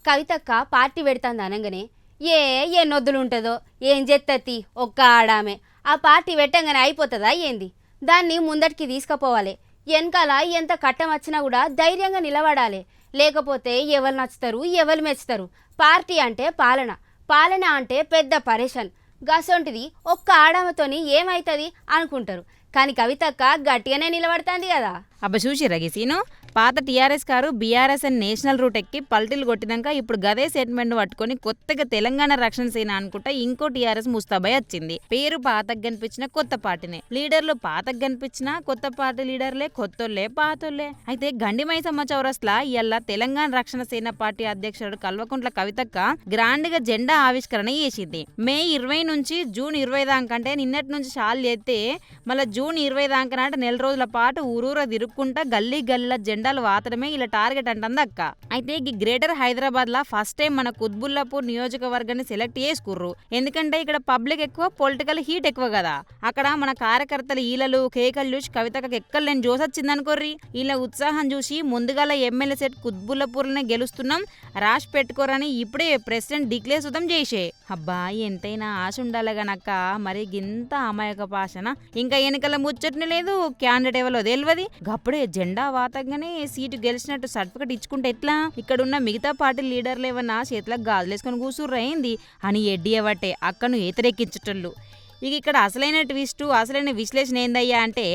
కవితక్క పార్టీ పెడతాంది అనగానే ఏ నొద్దులు ఉంటుందో ఏం చేత్తతి ఒక్క ఆడామే ఆ పార్టీ పెట్టంగానే అయిపోతుందా ఏంది? దాన్ని ముందటికి తీసుకుపోవాలి. వెనకాల ఎంత కట్టం వచ్చినా కూడా ధైర్యంగా నిలబడాలి. లేకపోతే ఎవరు నచ్చుతారు, ఎవరు మెచ్చుతారు? పార్టీ అంటే పాలన, పాలన అంటే పెద్ద పరేషన్. గసొంటిది ఒక్క ఆడామతోని ఏమవుతుంది అనుకుంటారు. కానీ కవితక్క గట్టిగానే నిలబడుతుంది కదా. అబ్బ చూసిర్రా గీసీను పాత టీఆర్ఎస్ కారు బీఆర్ఎస్ అని నేషనల్ రూట్ ఎక్కి పల్టీలు కొట్టినాక ఇప్పుడు గదే సెటిల్మెంట్ పట్టుకొని కొత్తగా తెలంగాణ రక్షణ సేన అనుకుంటా ఇంకో టీఆర్ఎస్ ముస్తాబాయ్ వచ్చింది. పేరు పాతకు కనిపించిన కొత్త పార్టీనే, లీడర్లు పాతకు కనిపించిన కొత్త పార్టీ లీడర్లే, కొత్తోళ్లే పాతోళ్లే. అయితే గండిమైసమ్మ చౌరస్లా ఇయ్యాల తెలంగాణ రక్షణ సేన పార్టీ అధ్యక్షుడు కల్వకుంట్ల కవితక్క గ్రాండ్ గా జెండా ఆవిష్కరణ చేసింది. మే 20 నుంచి జూన్ 20 దాకా, అంటే నిన్నటి నుంచి షాల్ చేస్తే మళ్ళీ జూన్ 20 దాకా నాట నెల రోజుల పాటు ఊరూర తిరుక్కుంటా గల్లీ గల్లీల జెండాలు వాతడమే ఇలా టార్గెట్ అంటుంది అక్క. అయితే ఈ గ్రేటర్ హైదరాబాద్ లా ఫస్ట్ టైం మన కుత్బుల్లాపూర్ నియోజకవర్గాన్ని సెలెక్ట్ చేసుకుర్రు. ఎందుకంటే ఇక్కడ పబ్లిక్ ఎక్కువ, పొలిటికల్ హీట్ ఎక్కువ కదా. అక్కడ మన కార్యకర్తలు ఈలలు కేకలు చూసి కవితకు ఎక్కలేని జోస్ వచ్చింది అనుకోర్రి. ఇలా ఉత్సాహం చూసి ముందుగాల ఎమ్మెల్యే సెట్ కుత్బుల్లాపూర్లనే గెలుస్తున్నాం రాసి పెట్టుకోరని ఇప్పుడే ప్రెసిడెంట్ డిక్లేర్ సుతం చేసే. అబ్బా ఎంతైనా ఆశ ఉండాలి గనక్క, మరి గింత అమాయక పాషన ఇంకా ఎన్నికల ముచ్చట్ని లేదు, క్యాండిడేట్ ఎవరో తెలియదు. అప్పుడే జెండా వాతంగానే సీటు గెలిచినట్టు సర్టిఫికెట్ ఇచ్చుకుంటే ఎట్లా? ఇక్కడున్న మిగతా పార్టీ లీడర్లు ఏమన్నా చేతులకు గాజులేసుకొని కూసుర్రైంది అని ఎడ్డియవట్టే అక్కను ఏతరెక్కించటోళ్ళు. ఇక ఇక్కడ అసలైన ట్విస్టు, అసలైన విశ్లేషణ ఏందయ్యా అంటే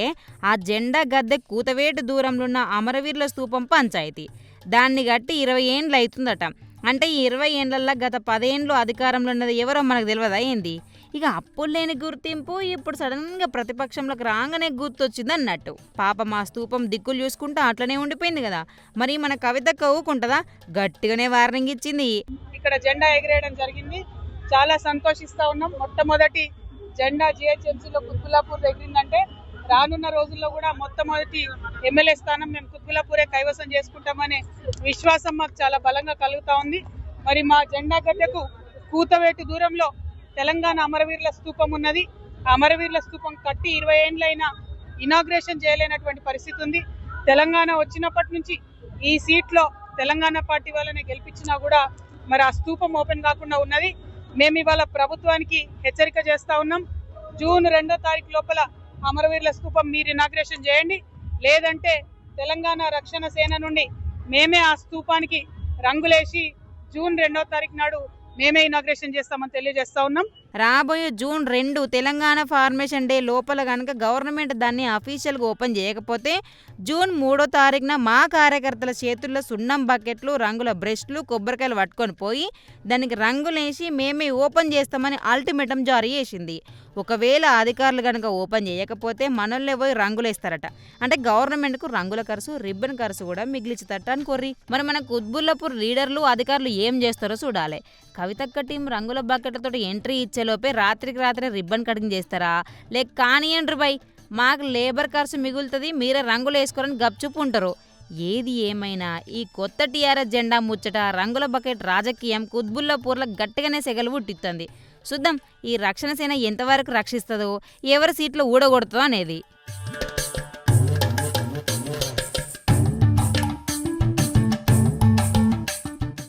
ఆ జెండా గద్దె కూతవేటు దూరంలో ఉన్న అమరవీరుల స్తూపం పంచాయతీ. దాన్ని గట్టి 20 ఏండ్లు అవుతుందట. అంటే ఈ 20 ఏండ్లల్లో గత 10 ఏండ్లు అధికారంలో ఉన్నది ఎవరో మనకు తెలియదా ఏంది? ఇక అప్పుడు లేని గుర్తింపు ఇప్పుడు సడన్గా ప్రతిపక్షంలోకి రాగానే గుర్తొచ్చింది అన్నట్టు. పాప మా స్తూపం దిక్కులు చూసుకుంటూ అట్లనే ఉండిపోయింది కదా. మరి మన కవితక్క ఊకుంటుందా? గట్టిగానే వార్నింగ్ ఇచ్చింది. ఇక్కడ జెండా ఎగిరేయడం జరిగింది, చాలా సంతోషిస్తా ఉన్నాం. మొట్టమొదటి జెండా జిహెచ్ఎంసీలో కుత్బుల్లాపూర్ ఎగిరిందంటే రానున్న రోజుల్లో కూడా మొట్టమొదటి ఎమ్మెల్యే స్థానం మేము కుత్బుల్లాపూరే కైవసం చేసుకుంటామనే విశ్వాసం మాకు చాలా బలంగా కలుగుతా ఉంది. మరి మా జెండా గడ్డకు కూతవేటు దూరంలో తెలంగాణ అమరవీరుల స్తూపం ఉన్నది. ఆ అమరవీరుల స్తూపం కట్టి 20 ఏండ్లైనా ఇనాగ్రేషన్ చేయలేనటువంటి పరిస్థితి ఉంది. తెలంగాణ వచ్చినప్పటి నుంచి ఈ సీట్లో తెలంగాణ పార్టీ వాళ్ళని గెలిపించినా కూడా మరి ఆ స్తూపం ఓపెన్ కాకుండా ఉన్నది. మేము ఇవాళ ప్రభుత్వానికి హెచ్చరిక చేస్తా ఉన్నాం. జూన్ 2వ తారీఖు లోపల అమరవీరుల స్తూపం మీరు ఇనాగ్రేషన్ చేయండి, లేదంటే తెలంగాణ రక్షణ సేన నుండి మేమే ఆ స్తూపానికి రంగులేసి జూన్ 2వ తారీఖు నాడు మేమే ఇనాగ్రేషన్ చేస్తామని తెలియజేస్తా ఉన్నాం. రాబోయే జూన్ 2 తెలంగాణ ఫార్మేషన్ డే లోపల కనుక గవర్నమెంట్ దాన్ని అఫీషియల్గా ఓపెన్ చేయకపోతే జూన్ 3వ తారీఖున మా కార్యకర్తల చేతుల్లో సున్నం బకెట్లు, రంగుల బ్రష్లు, కొబ్బరికాయలు పట్టుకొని పోయి దానికి రంగులేసి మేమే ఓపెన్ చేస్తామని అల్టిమేటం జారీ చేసింది. ఒకవేళ అధికారులు కనుక ఓపెన్ చేయకపోతే మనోళ్ళే పోయి రంగులేస్తారట. అంటే గవర్నమెంట్కు రంగుల ఖర్చు, రిబ్బన్ ఖర్చు కూడా మిగిలిచ్చుతట అనుకోర్రి. మరి మన కుత్బుల్లాపూర్ లీడర్లు అధికారులు ఏం చేస్తారో చూడాలి. కవితక్క టీం రంగుల బకెట్లతో ఎంట్రీ ఇచ్చేలోపే రాత్రికి రాత్రి రిబ్బన్ కటింగ్ చేస్తారా? లేక కానియండ్రు బై మాకు లేబర్ ఖర్చు మిగులుతుంది, మీరే రంగులు వేసుకోరని గప్చుపు ఉంటారు. ఏది ఏమైనా ఈ కొత్త టీఆర్ఎస్ జెండా ముచ్చట, రంగుల బకెట్ రాజకీయం కుత్బుల్లాపూర్లో గట్టిగానే సెగలు పుట్టిస్తుంది. చూద్దాం ఈ రక్షణ సేన ఎంతవరకు రక్షిస్తుందో, ఎవరి సీట్లు ఊడగొడుతుందో అనేది.